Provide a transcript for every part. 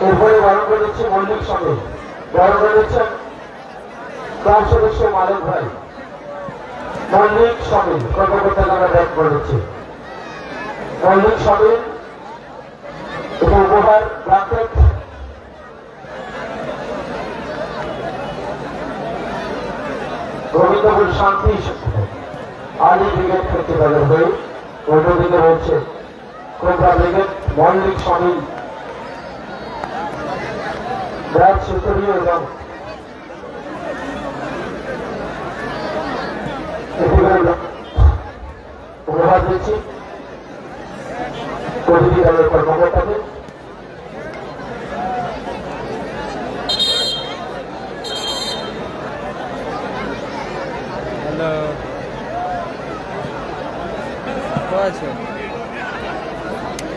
এরপরে বরণ করে দিচ্ছে মল্লিক সঙ্গে, বরণ করে দিচ্ছেন ক্লাব সদস্য মালক ভাই। মল্লিক সঙ্গে কর্মকর্তা যারা ব্যাট করে দিচ্ছে, মল্লিক সঙ্গে উপহার ব্রাকেট গোবিন্দপুর শান্তি আলী ব্রিগেড করতে পারে হয়ে অন্যদিকে রয়েছে কোবরা ব্রিগেড মল্লিক সঙ্গে ব্যাট সুতরীয় এবং উপহার দিচ্ছি প্রতিটি দলের কর্মকর্তাকে।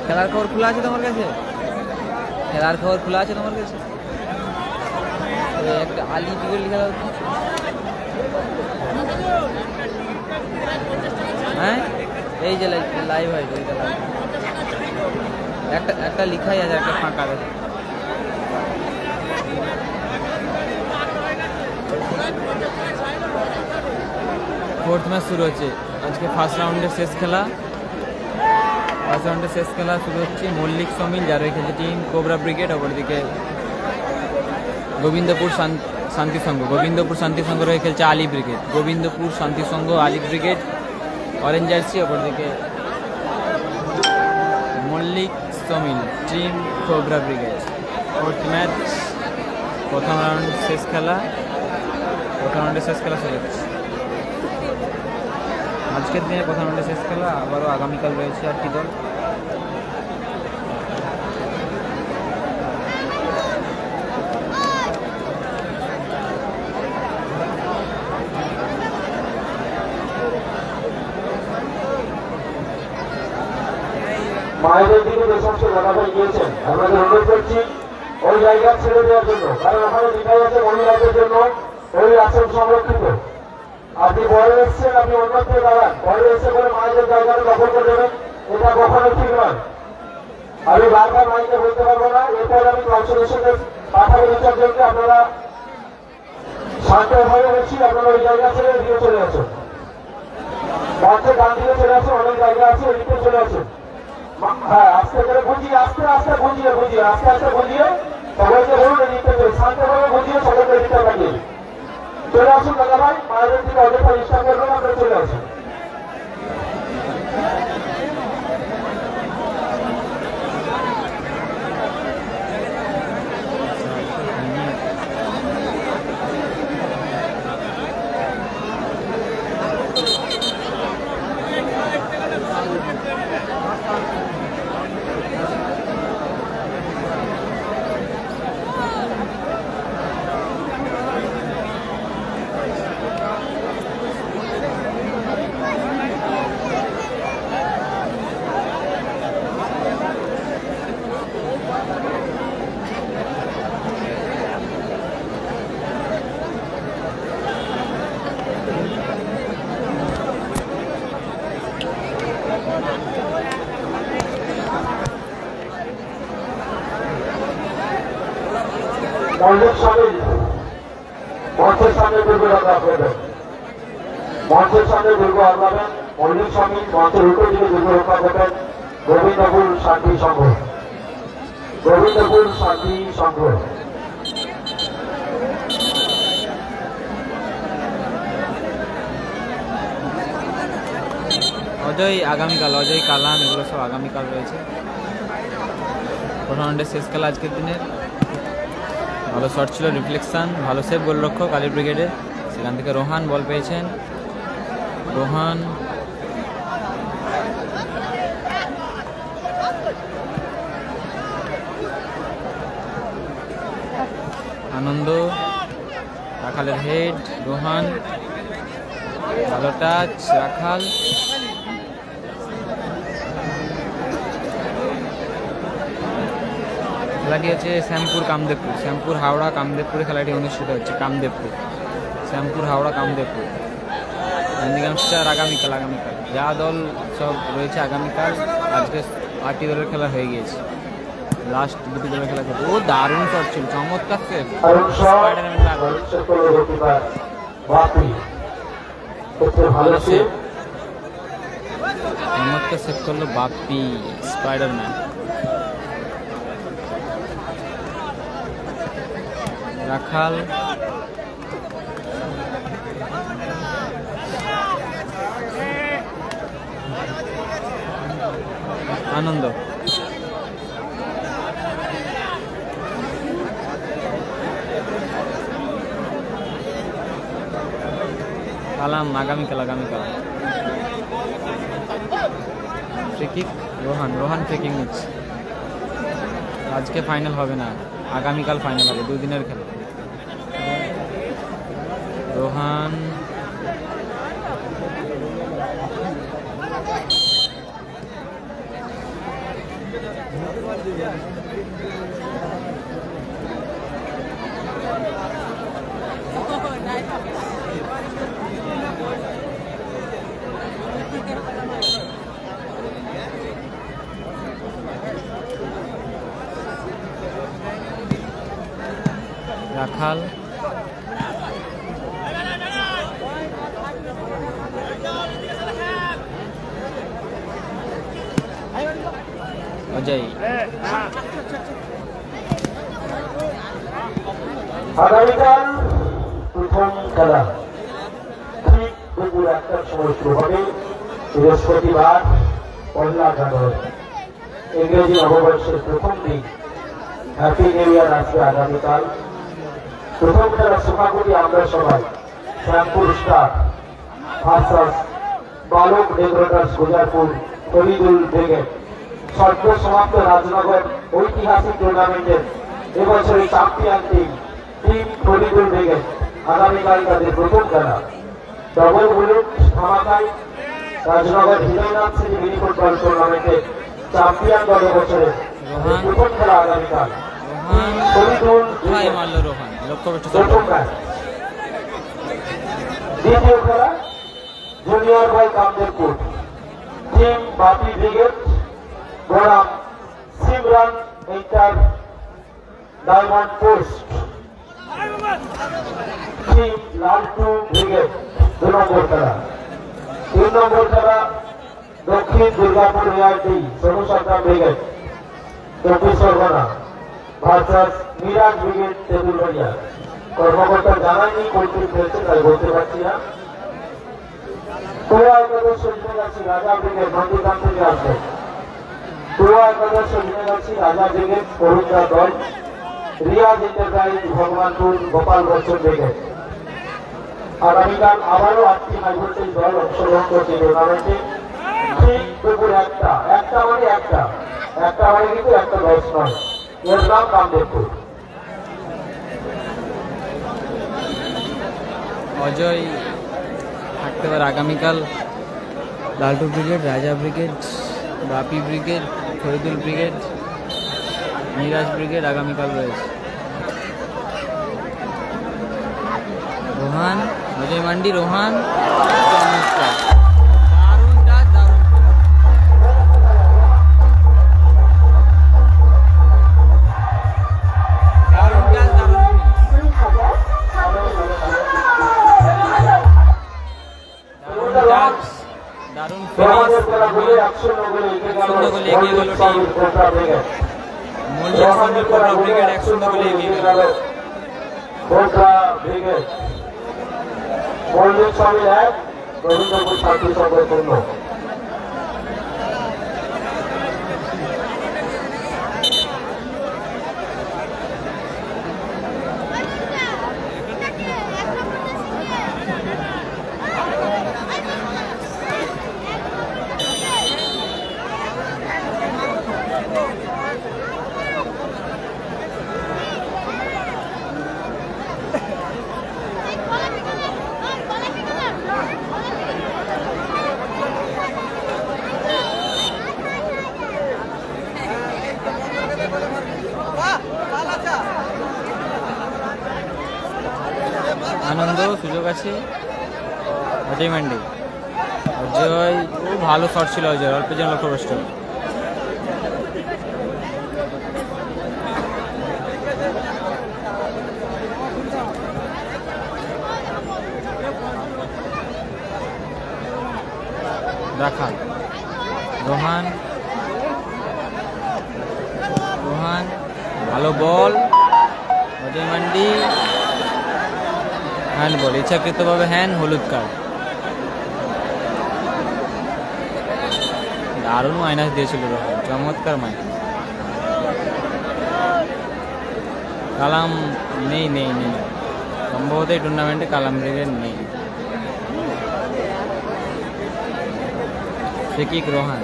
খেলার খবর খোলা আছে তোমার কাছে? খেলার খবর খোলা আছে তোমার কাছে? একটা আলি টিকিট লিখে দাও। হ্যাঁ এই যে লাইভ হয় একটা লিখাই আছে, একটা ফাঁকা আছে। ফোর্থ ম্যাচ শুরু হচ্ছে আজকে। ফার্স্ট রাউন্ডের শেষ খেলা শুরু হচ্ছে। মল্লিক সমিল যার হয়ে খেলছে টিম কোবরা ব্রিগেড, অপরদিকে গোবিন্দপুর শান্তি সংঘ। গোবিন্দপুর শান্তি সংঘ হয়ে খেলছে Ali brigade. Gobindapur Shanti Sangha Ali brigade orange jersey, অপরদিকে Mallick sawmill team cobra brigade. Fourth match প্রথম রাউন্ডের শেষ খেলা শুরু হচ্ছে আজকের দিনে। প্রথম রাউন্ডের শেষ খেলা, আবারও আগামীকাল রয়েছে 8টি দল। মায়েদের দিকে যে সমস্ত দাদাভাই গিয়েছেন আপনাদের অনুরোধ করছি ওই জায়গা ছেড়ে দেওয়ার জন্য, কারণ ওখানে দিঘাই আছে মহিলাদের জন্য ওই আসন সংরক্ষিত। আপনি বড় এসছেন, আপনি অন্যত্র দাঁড়ান, বড় এসে করে মায়েদের জায়গাটা দখল করে দেবেন, এটা কখনো ঠিক নয়। আমি বারবার মাইকে বলতে পারবো না, এরপর আমি ক্লাব সদস্যদের পাঠাবো বিচারজনকে। আপনারা শান্তভাবে বলছি, আপনারা ওই জায়গা ছেড়ে এদিকে চলে আসুন, মঞ্চে ডান দিকে চলে আসুন, অনেক জায়গা আছে এদিকে চলে আসুন। হ্যাঁ আস্তে করে বুঝিয়ে, আস্তে আস্তে বুঝিয়ে সবাইকে বলুন এদিকটা শান্তভাবে বুঝিয়ে সবাইকে এদিকটা পাঠিয়ে চলে আসুন। দাদা ভাই মায়েদের দিকে অযথা ইচ্ছা করবেন, আপনারা চলে আসুন। মল্লিক সমিল মঞ্চের সামনে দুর্গ রক্ষা করবেন, মঞ্চের সামনে দুর্গ আঁকবেন। মল্লিক সমিল মঞ্চের উল্টো দিকে দুর্গ রক্ষা করবেন। গোবিন্দপুর শান্তি সংঘ, গোবিন্দপুর শান্তি সংঘ। অজয় আগামীকাল, অজয় কালাম এগুলো সব আগামীকাল রয়েছে। প্রথম রাউন্ডের শেষ খেলা আজকের দিনের। ভালো শট ছিল, রিফ্লেকশন, ভালো সেভ গোলরক্ষক আলী ব্রিগেডে। সেখান থেকে রোহান বল পেয়েছেন। রোহান আনন্দ, রাখালের হেড, রোহান ভালো টাচ, রাখাল খেলাটি হচ্ছে শ্যামপুর কামদেবপুর, শ্যামপুর হাওড়া কামদেবপুরে খেলাটি অনুষ্ঠিত হচ্ছে। কামদেবপুর, শ্যামপুর হাওড়া কামদেবপুর। গান্ধীগ্রাম আগামীকাল যা দল সব রয়েছে আগামীকাল। আজকে 8টি দলের খেলা হয়ে গিয়েছে। লাস্ট দুটি দলের খেলা খেলছে। ও দারুণ শট ছিল, চমৎকার সেভ। কারণ শট স্পাইডারম্যান লাগলো। চেক করলো গোলকিপার বাপি, খুব ভালো সেভ। চমৎকার সেভ করলো বাপ্পি স্পাইডারম্যান। রাখাল আনন্দ, কালাম আগামীকাল ফ্রিকিক রোহান ফ্রিকিক নিচ্ছে। আজকে ফাইনাল হবে না, আগামীকাল ফাইনাল হবে, দুদিনের খেলা। রোহান রাখাল অজয়। আগামীকাল প্রথম খেলা ঠিক দুপুর 1টার সময় শুরু হবে। বৃহস্পতিবার 1 জানুয়ারি, ইংরেজি নববর্ষের প্রথম দিন। হ্যাপি নিউ ইয়ার আসবে আগামীকাল। প্রথম খেলা সুখাগুড়ি আমরা সবাই শ্যামপুর স্টার ভার্সাস বালক ডেকোরেটার্স গুজারপুর ফরিদুল ব্রিগেড। সদ্য সমাপ্ত রাজনগর ঐতিহাসিক টুর্নামেন্টের এবছরের চ্যাম্পিয়ন টিম ফরিদুল ব্রিগেড। আগামীকাল তাদের প্রথম খেলা। ডবল বুলেট ধামাকায় রাজনগর হৃদয়নাথ সিং মিনি ফুটবল টুর্নামেন্টের চ্যাম্পিয়ন দল এবছরের প্রথম খেলা আগামীকাল। ফরিদুল মারলো রোহান, প্রথম ম্যাচ। দ্বিতীয় খেলা junior boy Kamderpur team Bapi brigade বনাম Simran inter diamond post team Laltu brigade. 2 নম্বর খেলা। 3 নম্বর খেলা Dakshin Durgapur ART Sonusarkar brigade 24 Parganas versus Miraj brigade Tentulbaria. কর্মকর্তা জানায়নি কোনটি খেলছে, তাই বলতে পারছি না। পুরো একাদশ সজনেগাছি রাজা ব্রিগেড নন্দীগ্রাম থেকে আসবে। পুরো একাদশ সজনেগাছি রাজা ব্রিগেড করুণা দল, রিয়াজ এন্টারপ্রাইজ ভগবানপুর গোপাল বচ্চন ব্রিগেড। আগামীকাল আবারও 8টি হাই ভোল্টেজ দল অংশগ্রহণ করছে টুর্নামেন্টে। ঠিক দুপুর 1টা মানে একটা কিন্তু 1:10 নয়। এর নাম কামদেবপুর। অজয় থাকতে পারে আগামীকাল। Laltu brigade, Raja brigade, Bapi brigade, Faridul brigade, Miraj brigade আগামীকাল রয়েছে। রোহান, অজয় মান্ডি, রোহান চমৎকার, দারুণ টাচ, দারুণ টাচ, দারুণ টাচ, দারুণ ফিনিশ। সুন্দর গোলে এগিয়ে গেল টিম মল্লিক সঙ্গে কোবরা ব্রিগেড 1-0 গোলে এগিয়ে গেল। কোবরা ব্রিগেড মল্লিক সঙ্গে 1, গোবিন্দপুর শান্তি সঙ্গে 0। আনন্দ, সুযোগ আছে অজয় মান্ডি। অজয়, ও ভালো শট ছিল অজয়, অল্পের জন্য লক্ষ্যভ্রষ্ট। রাখাল, রোহান, রোহান ভালো বল, অজয় মান্ডি হ্যান্ড বল, ইচ্ছাকৃতভাবে হ্যান্ড, হলুদ কার্ড। দারুণ মাইনাস দিয়েছিল রোহান, চমৎকার মাইনাস। কালাম নেই নেই নেই সম্ভবত এই টুর্নামেন্টে কালাম ব্রিগেড নেই। ফ্রি রোহান,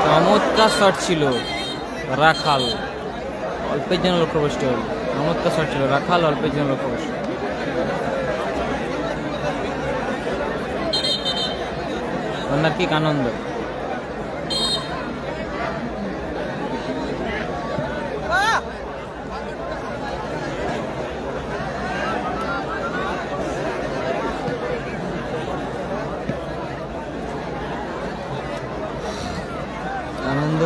চমৎকার শট ছিল রাখাল, অল্পের জন্য লক্ষ্যভ্রষ্ট হল। চমৎকার শট ছিল রাখাল, অল্পের জন্য লক্ষ্যভ্রষ্ট। কর্নার কিক আনন্দ, আনন্দ,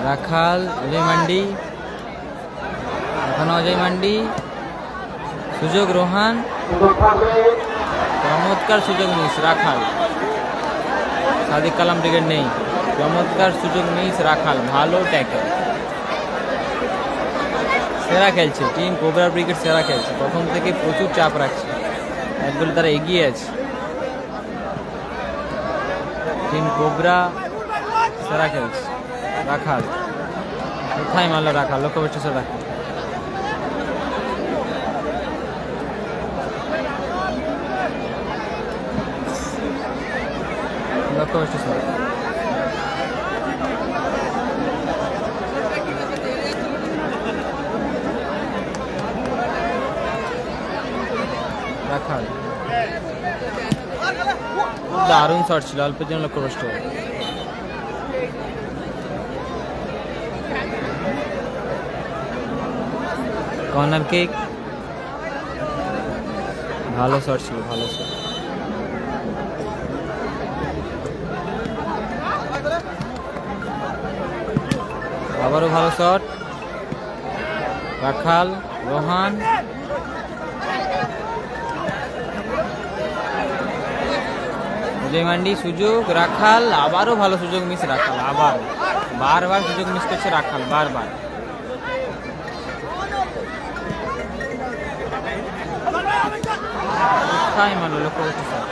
রাখাল, অজয় মান্ডি, এখনো অজয় মান্ডি, সুযোগ রোহান, চমৎকার সুযোগ মিস রাখাল। সাদিক কালাম ব্রিগেড নেই, চমৎকার সুযোগ মিস রাখাল, ভালো ট্যাকেল। সেরা খেলছে টিম কোবরা ব্রিগেড, সেরা খেলছে, প্রথম থেকে প্রচুর চাপ রাখছে, এক গোলে তারা এগিয়ে আছে। টিম কোবরা সেরা খেলছে। রাখাল কোথায় মারলো রাখাল, লক্ষ্যভ্রষ্ট রাখাল। লক্ষ্যভ্রষ্ট রাখাল, দারুণ শট ছিল, অল্পের জন্য লক্ষ্যভ্রষ্ট। কর্নার কিক, ভালো শট ছিল, ভালো শট। আবারও ভালো শট, রাখাল, রোহান, অজয় মান্ডি, সুযোগ রাখাল, আবারও ভালো সুযোগ মিস রাখাল, আবার বারবার সুযোগ মিস করছে রাখাল, বারবার। কোথায় মারলো লক্ষ্যভ্রষ্ট শট।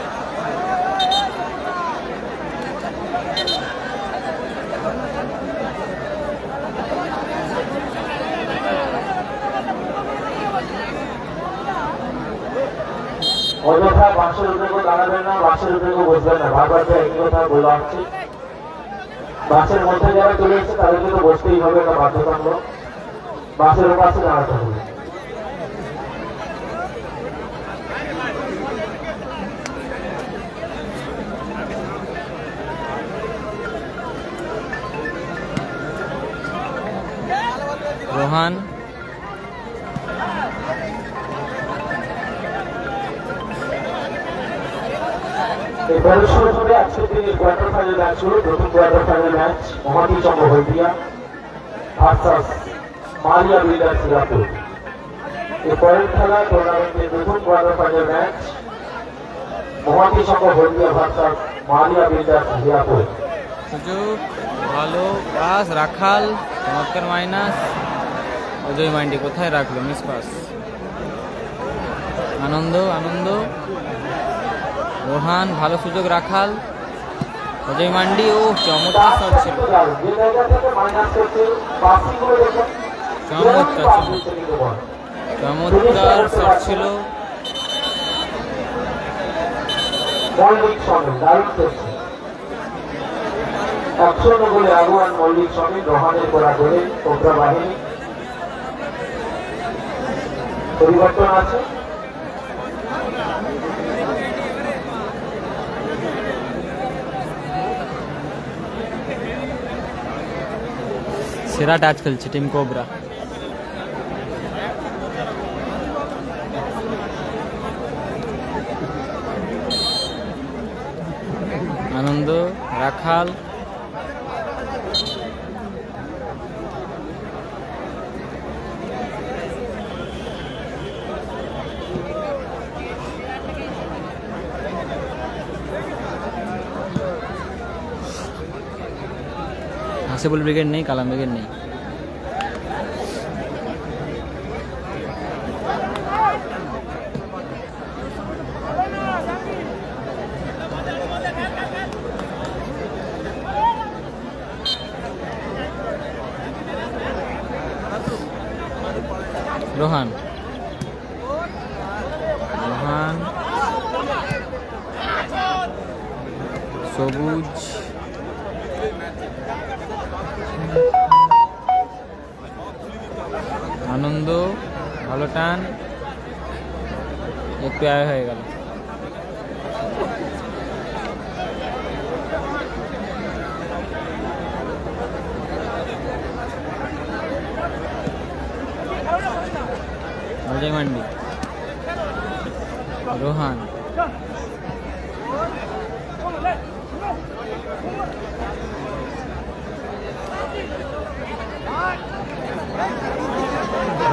অযথা বাক্সের উদ্যোগে দাঁড়াবেন না, বাক্সের উদ্যোগে বসবেন না, বারবার তো একই কথা বলা হচ্ছে। বাসের মধ্যে যারা চলে এসেছে তাদেরকে তো বসতেই হবে, এটা বাধ্যতামূলক, বাসের পাশে দাঁড়াতে হবে। রোহান, এই বলের শুরু করে আজকের দিনে কোয়ার্টার ফাইনাল ম্যাচ শুরু। প্রথম কোয়ার্টার ফাইনাল ম্যাচ মহাতি সংঘ হলদিয়া ভার্সাস মারিয়া বিল্ডার্স সিঙ্গাপুর। এই পরের খেলা টুর্নামেন্টের প্রথম কোয়ার্টার ফাইনাল ম্যাচ মহাতি সংঘ হলদিয়া ভার্সাস মারিয়া বিল্ডার্স সিঙ্গাপুর। সুযোগ ভালো পাস রাখাল, চমৎকার মাইনাস, অজয় মান্ডি কোথায় রাখলো, মিস পাস। আনন্দ, আনন্দ, রোহান, ভালো সুযোগ রাখাল, অজয় মান্ডি, ও চমৎকার শট ছিল, চমৎকার চমৎকার শট ছিল। মল্লিক সমেত দারুণ করছে, 100 গোলে আগুয়ান মল্লিক সমেত রোহানের করা গোলে কোবরা বাহিনী। পরিবর্তন আছে, সেরা টাচ খেলছে টিম কোবরা। আনন্দ, রাখাল, হাসিবুল ব্রিগেড নেই, কালাম ব্রিগেড নেই। রোহান, রোহান, সবুজ, আনন্দ, ভালো টান, একটু আয় হয়ে গেল। অজয় মান্ডি, রোহান,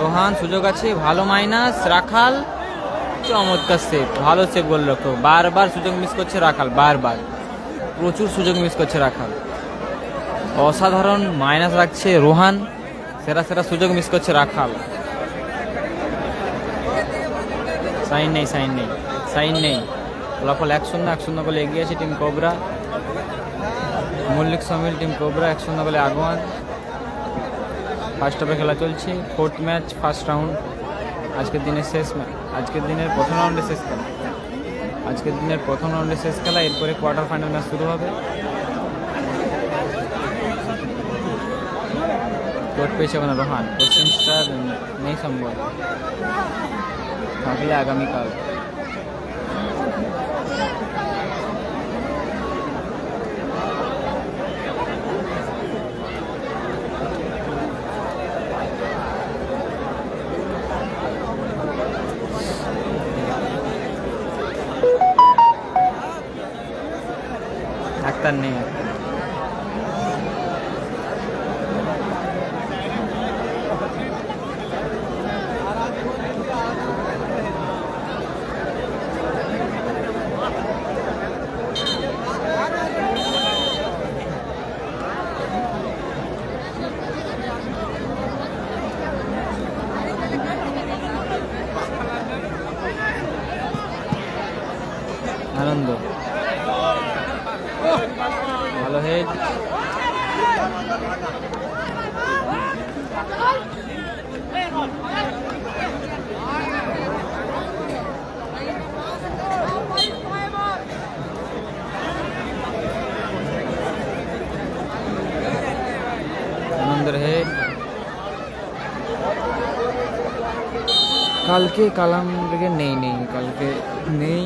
রোহান, সুযোগ আছে, ভালো মাইনাস, রাখাল, চমৎকার সেভ, ভালো সেভ গোলরক্ষক, বারবার সুযোগ মিস করছে রাখাল, বারবার প্রচুর সুযোগ মিস করছে রাখাল, অসাধারণ মাইনাস রাখছে রোহান, সেরা সেরা সুযোগ মিস করছে রাখাল। সাইন নেই, সাইন নেই, সাইন নেই, ফলাফল 1-0 গোলে এগিয়ে আছে team cobra. Mallick sawmill team cobra 1-0 গোলে আগুয়ান। ফার্স্ট হাফে খেলা চলছে, 4th ম্যাচ, ফার্স্ট রাউন্ড। আজকের দিনের শেষ ম্যাচ, আজকের দিনের প্রথম রাউন্ডে শেষ খেলা, আজকের দিনের প্রথম রাউন্ডে শেষ খেলা। এরপরে কোয়ার্টার ফাইনাল ম্যাচ শুরু হবে। চোট পেয়েছে ওখানে রোহান, কোচিং স্টার নেই সম্ভব, থাকলে আগামীকাল। ডাক্তার নেই, আনন্দ, ভালো হেড, আনন্দের হেড। কালকে কালাম ব্রিগেড নেই, কালকে নেই।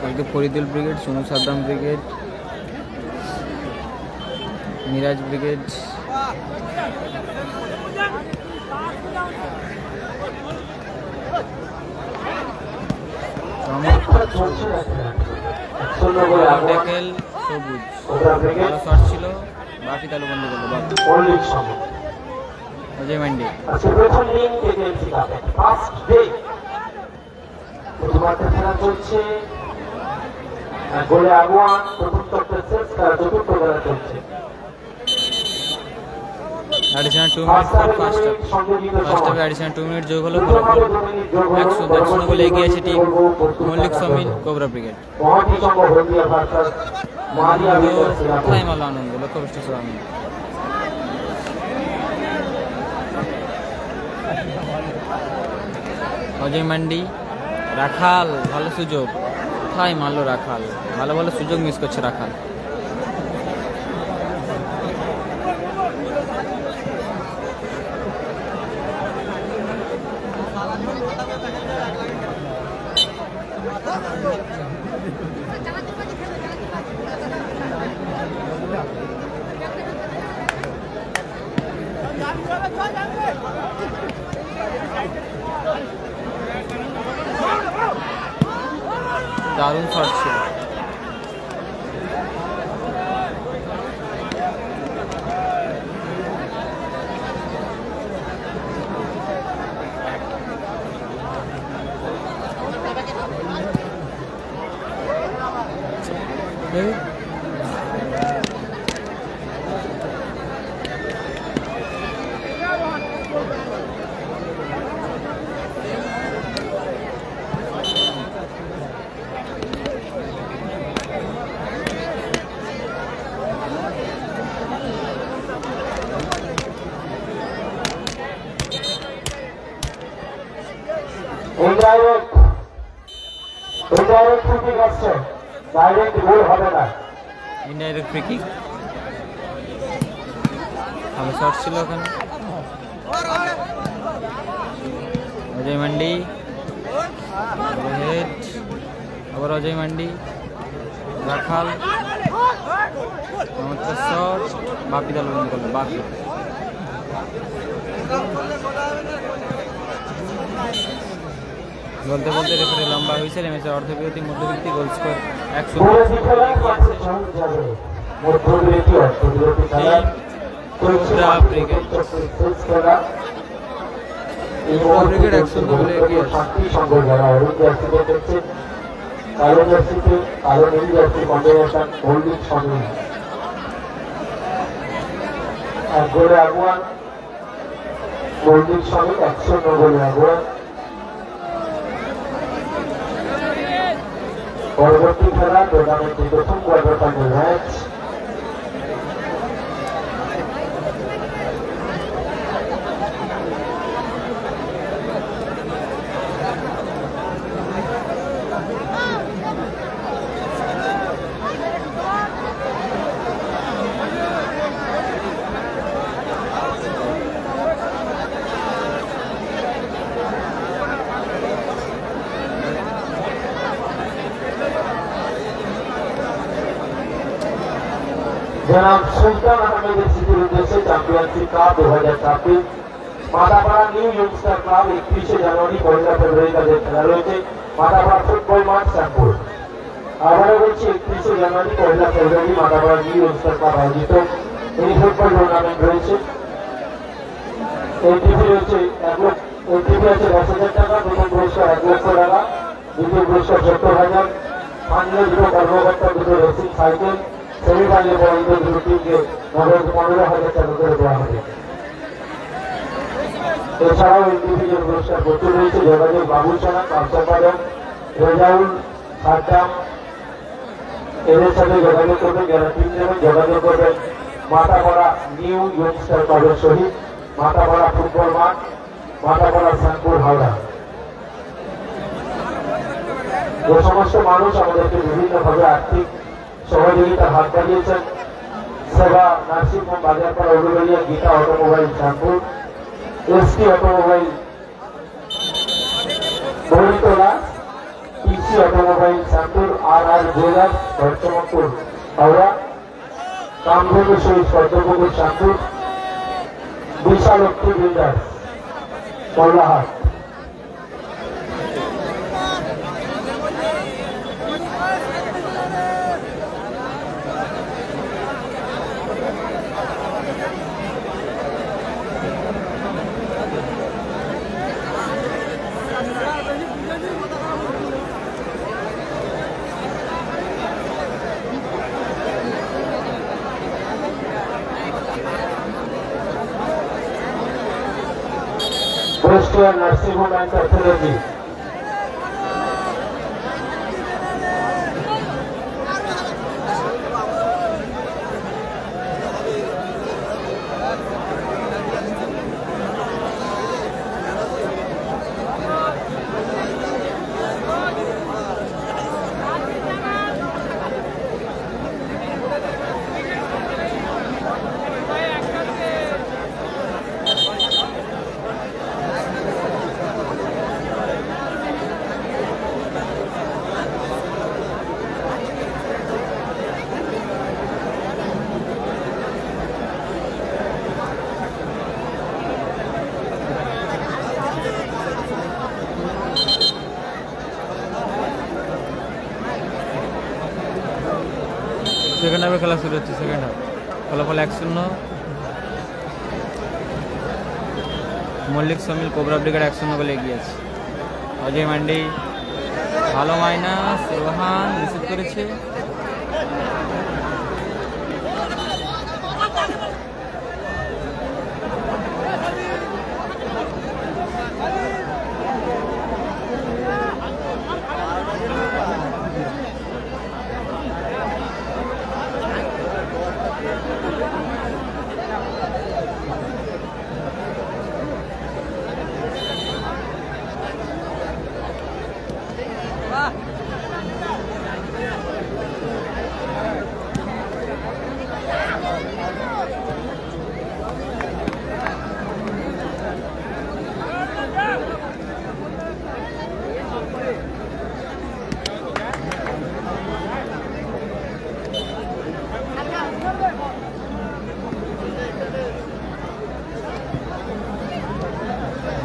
কালকে Faridul brigade, Sonu Saddam brigade, Miraj brigade, tackle Sabuj, ভালো শট ছিল, বাকি তালু বন্ধ করলো অজয় মান্ডি। চলছে গোলে আগুয়ান, প্রথম চক্রের শেষ খেলা, চতুর্থ খেলা চলছে। additional 2 minutes for first half. First half additional 2 minutes যোগ হলো, ফলাফল 100 গোলে এগিয়ে আছে team Mallick sawmill cobra brigade. কোথায় মারলো আনন্দ, লক্ষ্যভ্রষ্ট আনন্দ। অজয় মান্ডি, রাখাল, ভালো সুযোগ, কোথায় মারলো রাখাল, ভালো ভালো সুযোগ মিস করছে রাখাল। দারুণ শট ছিল। ইনডাইরেক্ট ফ্রি আসছে, ডাইরেক্ট গোল হবে না। ইনডাইরেক্ট ফ্রি কিক, ভালো শট ছিল ওখানে। অজয় মান্ডি, হেড, আবার অজয় মান্ডি, রাখাল, চমৎকার শট, বাপি দল বন্ধ করলো। বাপি বলতে বলতে রেফারি লম্বা হয়েছে, ম্যাচের অর্ধবিরতি মধ্যবিরতি গোল স্কোর 1-0। পরবর্তী খেলা টুর্নামেন্টের প্রথম কোয়ার্টার ফাইনাল ম্যাচ। জনাব সুলতান আহমেদের স্মৃতির উদ্দেশ্যে championship cup 2026 Madapara new youngster club 31শে জানুয়ারি 1 ফেব্রুয়ারি তাদের খেলা রয়েছে মাদাপাড়া ফুটবল মাঠ শ্যামপুর। আবারও বলছি 31শে জানুয়ারি 1 ফেব্রুয়ারি মাদাপাড়া নিউ ইয়ংস্টার ক্লাব আয়োজিত এই ফুটবল টুর্নামেন্ট রয়েছে। এন্ট্রি রয়েছে 10,000 টাকা, প্রথম পুরস্কার 1 লক্ষ টাকা, দ্বিতীয় পুরস্কার 70,000, স্থানীয় দুটো কর্মকর্তা, দুটো রেসিং সাইকেল, সেমিফাইনালে পর্যন্ত দুটো টিমকে নগদ 15,000 টাকা করে দেওয়া হবে। এছাড়াও ইন্ডিভিজুয়াল পুরস্কার প্রচুর রয়েছে। যোগাযোগ বাবুসোনা, কামসাপাদক, রেজাউল, সাদ্দাম এদের সাথে যোগাযোগ করবেন। যারা টিম নেবেন যোগাযোগ করবেন মাথাপাড়া নিউ ইয়ংস্টার ক্লাবের সহিত, মাথাপাড়া ফুটবল মাঠ, মাথাপাড়া শ্যামপুর, হাওড়া। যে সমস্ত মানুষ আমাদেরকে বিভিন্নভাবে আর্থিক সহযোগিতার হাত বাড়িয়েছেন, Seba nursing home Bazarpara, Uluberia, Gita automobile Shyampur, ST automobile Baritala, PC automobile Shyampur, R jewellers Barchampur, Howrah, Kamdhenu switch Padmapukur Shyampur, Bishalakshi builders Kallahat. Christian Nursing Home and Pathology. Second হাফে খেলা শুরু হচ্ছে। সেকেন্ড হাফ ফলাফল 1-0। মল্লিক সমিল কোবরা ব্রিগেড 1-0 গোলে এগিয়ে আছে। অজয় মান্ডি ভালো মাইনাস, রোহান রিসিভ করেছে।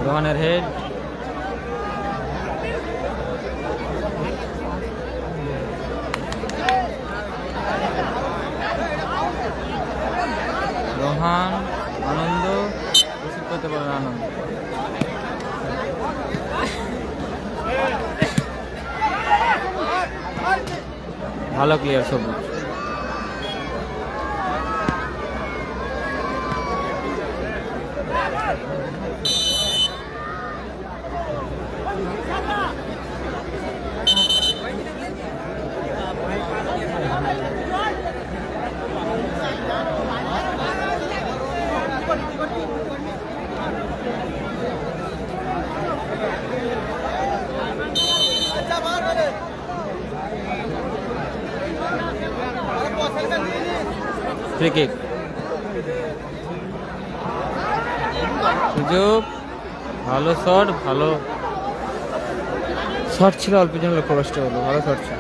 রোহানের হেড, রোহান আনন্দ রিসিভ করতে পারেন আনন্দ। ভালো ক্লিয়ার সবুজ। ফ্রি কিক, সুযোগ, ভালো শট, ভালো শট ছিল, অল্প জন লক্ষ্য কষ্ট হলো, ভালো শট ছিল।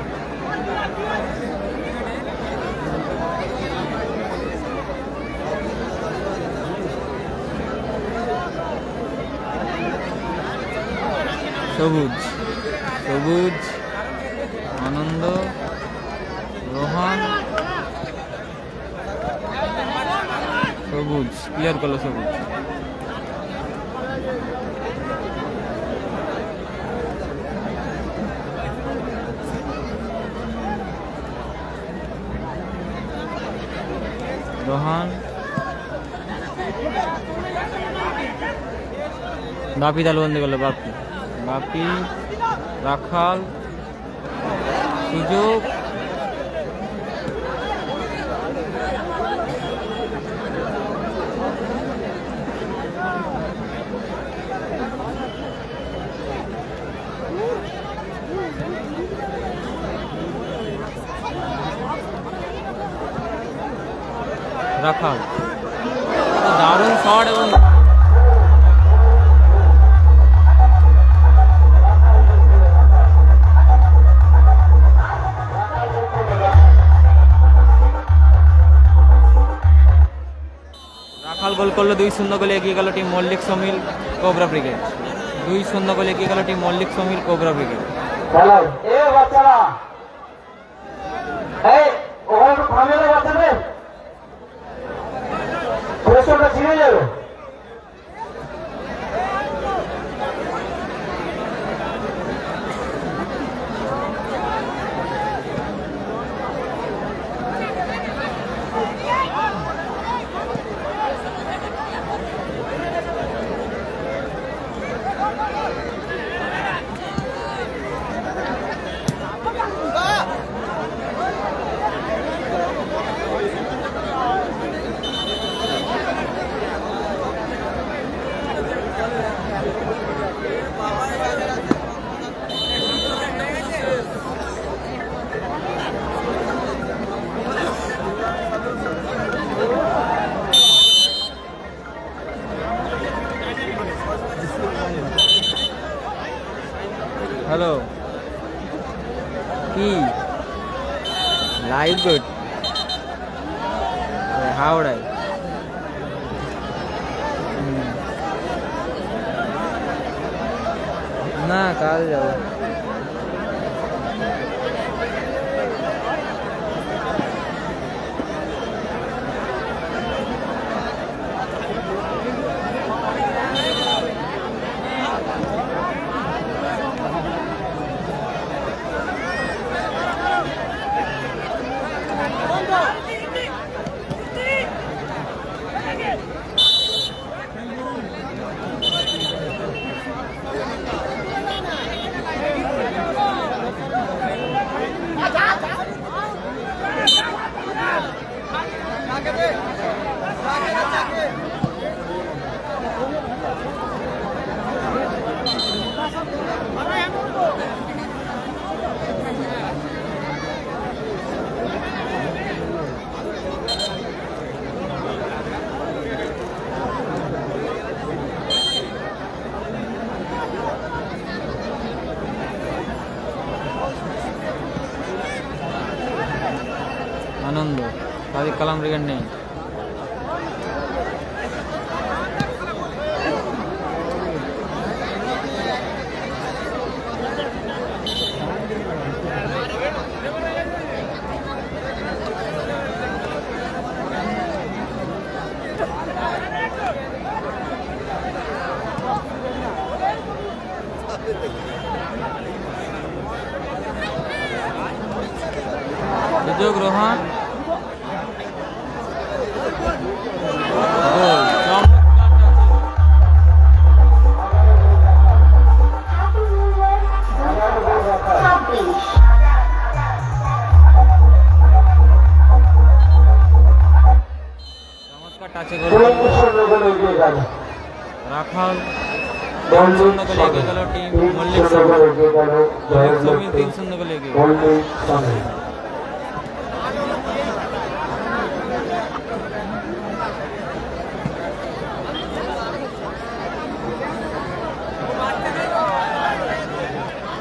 সবুজ, সবুজ, আনন্দ, রোহান, সবুজ ক্লিয়ার করলো সবুজ। রোহান, বাপি তালুবন্দি করলো, বাপি, বাপি, রাখাল, সুযোগ, রাখাল, দারুণ শট এবং রাখাল গোল করলো। 2-0 গোলে এগিয়ে গেল team Mallick sawmill cobra brigade. 2-0 গোলে এগিয়ে গেল team Mallick sawmill cobra brigade. বাচ্চারা ওখানে একটু থামে না বাচ্চাদের, প্রেশারটা ছিঁড়ে যাবে। হ্যালো, কি লাইভ গুড হাওড়ায়? না, কাল যাবো। আনন্দ, সাদিক কালাম ব্রিগেড নেই। সুযোগ রোহন, গোল, চমৎকার টাচে গোল। রাখাল 3-0 গোলে এগিয়ে গেল টিম মল্লিক সামিল। 3-0 গোলে এগিয়ে গেল।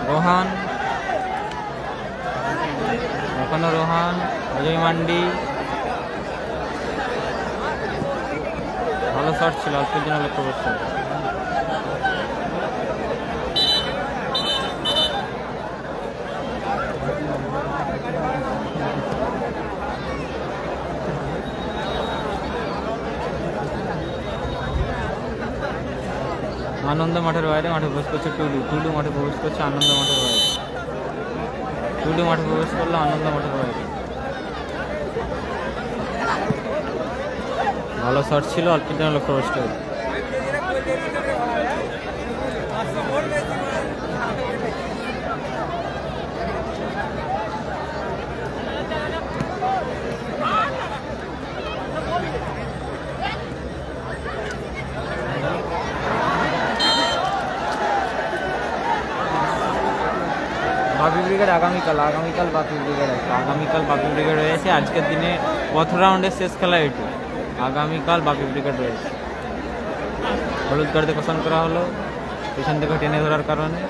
রোহান, এখনো রোহান, অজয় মান্ডি, ভালো শট ছিল, অল্পের জন্য লক্ষ্য করছে। আনন্দ মাঠের বাইরে, মাঠে প্রবেশ করছে টুডু, টুডু মাঠে প্রবেশ করছে আনন্দ মাঠের বাইরে, টুডু মাঠে প্রবেশ করলো আনন্দ মাঠের বাইরে। ভালো শট ছিল, অল্পের জন্য লক্ষ্য করছে। বাপি ব্রিগেড আগামীকাল বাপি ব্রিগেড আছে, আগামীকাল বাপি ব্রিগেড রয়েছে। আজকের দিনে প্রথম রাউন্ডের শেষ খেলা এটি, আগামীকাল বাপি ব্রিগেড রয়েছে। হলুদ কার্ড কোশন করা হলো পেছন থেকে টেনে ধরার কারণে।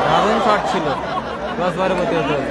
দারুণ শট ছিল, 10-12 প্রতি হতে হবে।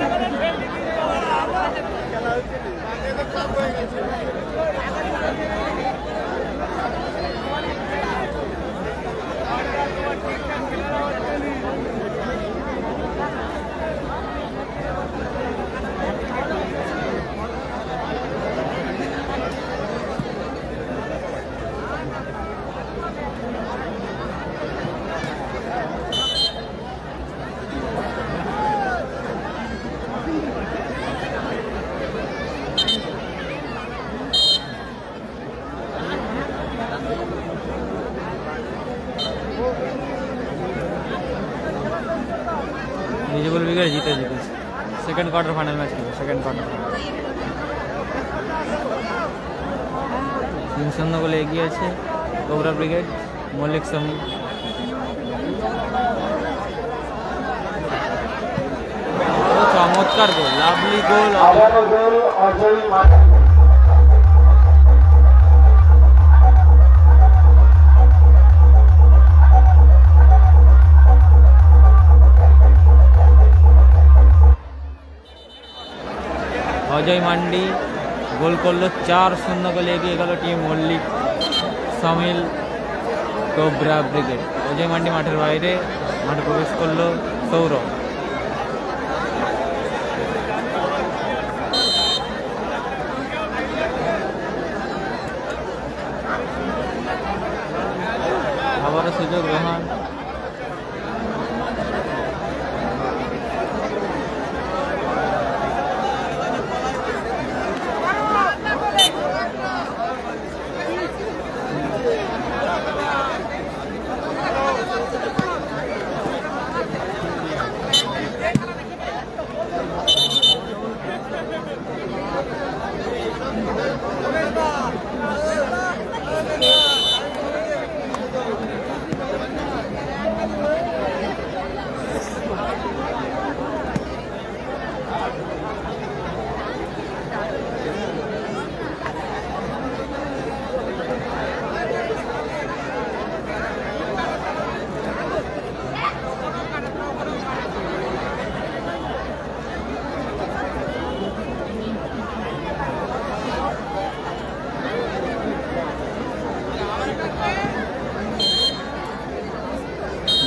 ভিজিবল ব্রিগেড জিতেছে সেকেন্ড কোয়ার্টার ফাইনাল ম্যাচ খেলে, সেকেন্ড কোয়ার্টার ফাইনাল 3-0 গোলে এগিয়ে আছে কোবরা ব্রিগেড। মল্লিক সামিল, চমৎকার গোল, লাভলি গোল। অজয় মান্ডি গোল করলো, 4-0 গোলে এগিয়ে গেল টিম মল্লিক সামিল কোবরা ব্রিগেড। অজয় মান্ডি মাঠের বাইরে, মাঠে প্রবেশ করলো সৌরভ। আবারও সুযোগ রোহান।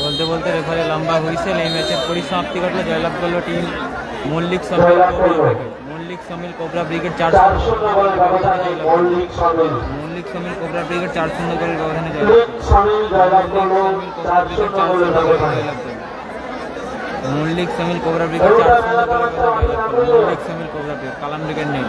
বলতে বলতে রেফারি লম্বা হুইসেল। এই ম্যাচের পরিসমাপ্তি ঘটলো। জয়লাভ করলো team Mallick sawmill cobra brigade 4-0 গোলের ব্যবধানে মল্লিক সমিল কোবরা ব্রিগেড 4-0 গোলের ব্যবধানে জয়লাভ করলো 4-0 গোলের ব্যবধানে। মল্লিক সমিল কোবরা ব্রিগেড 4-0 গোলের ব্যবধানে জয়লাভ করলো। মল্লিক সমিল কোবরা ব্রিগেড কালাম ব্রিগেড নেই।